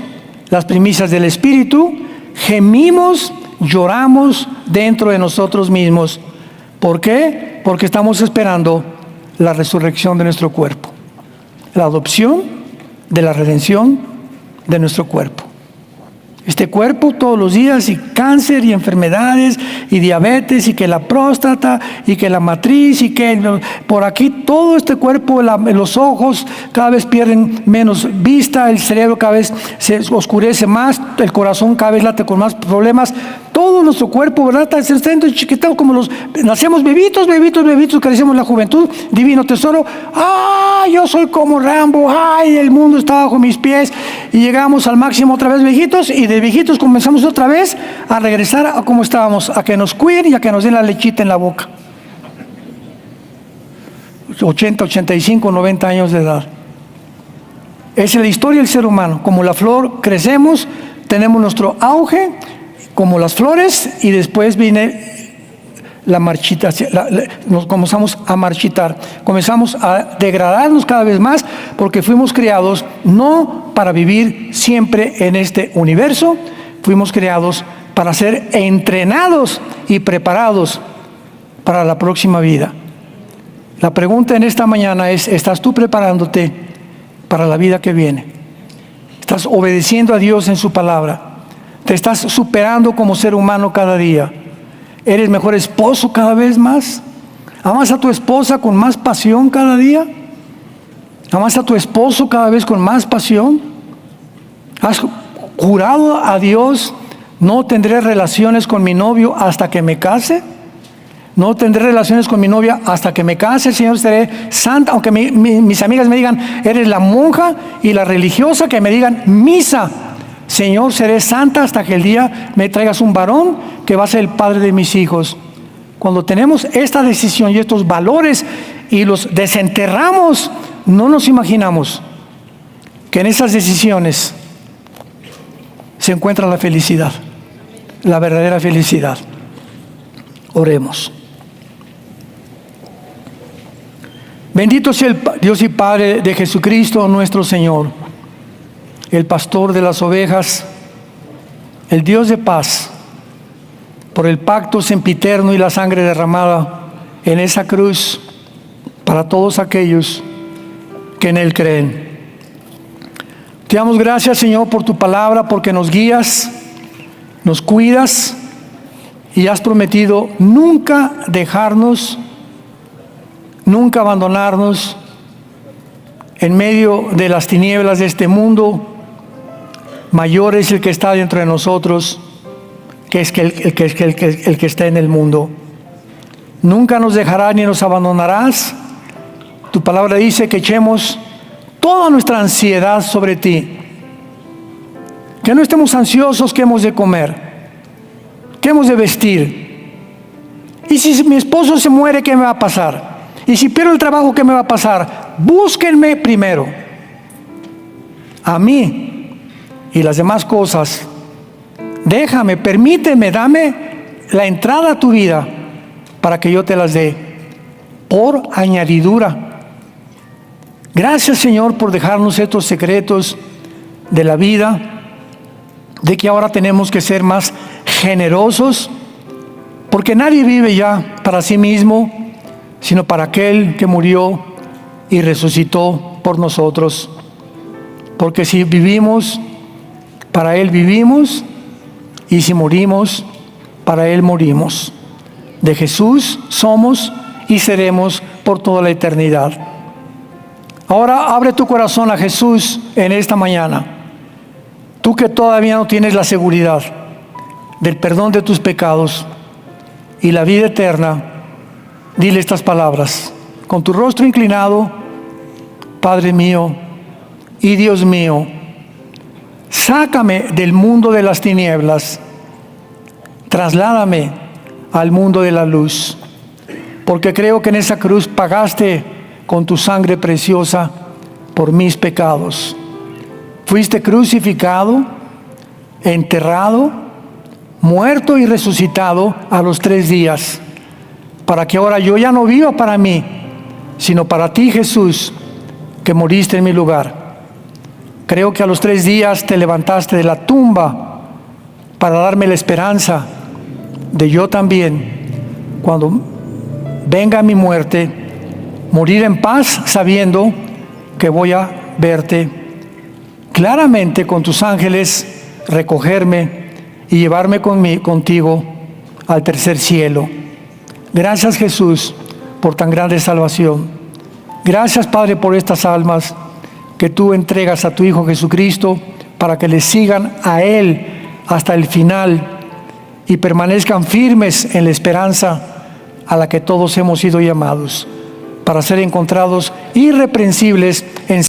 Speaker 1: las primicias del Espíritu, gemimos, lloramos dentro de nosotros mismos. ¿Por qué? Porque estamos esperando la resurrección de nuestro cuerpo. La adopción de la redención de nuestro cuerpo. Este cuerpo todos los días, y cáncer y enfermedades y diabetes y que la próstata y que la matriz y que por aquí todo este cuerpo, los ojos cada vez pierden menos vista, el cerebro cada vez se oscurece más, el corazón cada vez late con más problemas, todo nuestro cuerpo, ¿verdad? Está chiquitado como nacemos bebitos, crecemos la juventud, divino tesoro, yo soy como Rambo, el mundo está bajo mis pies, y llegamos al máximo otra vez viejitos, y de viejitos comenzamos otra vez a regresar a como estábamos, a que nos cuiden y a que nos den la lechita en la boca. 80, 85, 90 años de edad. Esa es la historia del ser humano. Como la flor, crecemos, tenemos nuestro auge, como las flores, y después viene la marchita, nos comenzamos a marchitar, comenzamos a degradarnos cada vez más, porque fuimos creados no para vivir siempre en este universo, fuimos creados para ser entrenados y preparados para la próxima vida. La pregunta en esta mañana es, ¿estás tú preparándote para la vida que viene? ¿Estás obedeciendo a Dios en su palabra? ¿Te estás superando como ser humano cada día? ¿Eres mejor esposo cada vez más? ¿Amas a tu esposa con más pasión cada día? ¿Amas a tu esposo cada vez con más pasión? ¿Has jurado a Dios, no tendré relaciones con mi novio hasta que me case? No tendré relaciones con mi novia hasta que me case, Señor, seré santa. Aunque mis amigas me digan, eres la monja, y la religiosa que me digan, misa. Señor, seré santa hasta que el día me traigas un varón que va a ser el padre de mis hijos. Cuando tenemos esta decisión y estos valores y los desenterramos, no nos imaginamos que en esas decisiones se encuentra la felicidad, la verdadera felicidad. Oremos. Bendito sea el Dios y Padre de Jesucristo nuestro Señor, el pastor de las ovejas, el Dios de paz, por el pacto sempiterno y la sangre derramada en esa cruz para todos aquellos que en Él creen. Te damos gracias, Señor, por tu palabra, porque nos guías, nos cuidas y has prometido nunca dejarnos, nunca abandonarnos en medio de las tinieblas de este mundo. Mayor es el que está dentro de nosotros que es el que está en el mundo. Nunca nos dejarás ni nos abandonarás. Tu palabra dice que echemos toda nuestra ansiedad sobre ti. Que no estemos ansiosos qué hemos de comer, qué hemos de vestir. Y si mi esposo se muere, ¿qué me va a pasar? Y si pierdo el trabajo, ¿qué me va a pasar? Búsquenme primero a mí y las demás cosas. Déjame, permíteme, dame la entrada a tu vida para que yo te las dé por añadidura. Gracias, Señor, por dejarnos estos secretos de la vida, de que ahora tenemos que ser más generosos, porque nadie vive ya para sí mismo, sino para aquel que murió y resucitó por nosotros. Porque si vivimos, para Él vivimos, y si morimos, para Él morimos. De Jesús somos y seremos por toda la eternidad. Ahora abre tu corazón a Jesús en esta mañana. Tú que todavía no tienes la seguridad del perdón de tus pecados y la vida eterna, dile estas palabras. Con tu rostro inclinado: Padre mío y Dios mío, sácame del mundo de las tinieblas, trasládame al mundo de la luz, porque creo que en esa cruz pagaste con tu sangre preciosa por mis pecados. Fuiste crucificado, enterrado, muerto y resucitado a los 3 días, para que ahora yo ya no viva para mí, sino para ti, Jesús, que moriste en mi lugar. Creo que a los 3 días te levantaste de la tumba para darme la esperanza de yo también, cuando venga mi muerte, morir en paz sabiendo que voy a verte claramente con tus ángeles, recogerme y llevarme contigo al tercer cielo. Gracias, Jesús, por tan grande salvación. Gracias, Padre, por estas almas que tú entregas a tu Hijo Jesucristo para que le sigan a Él hasta el final y permanezcan firmes en la esperanza a la que todos hemos sido llamados, para ser encontrados irreprensibles en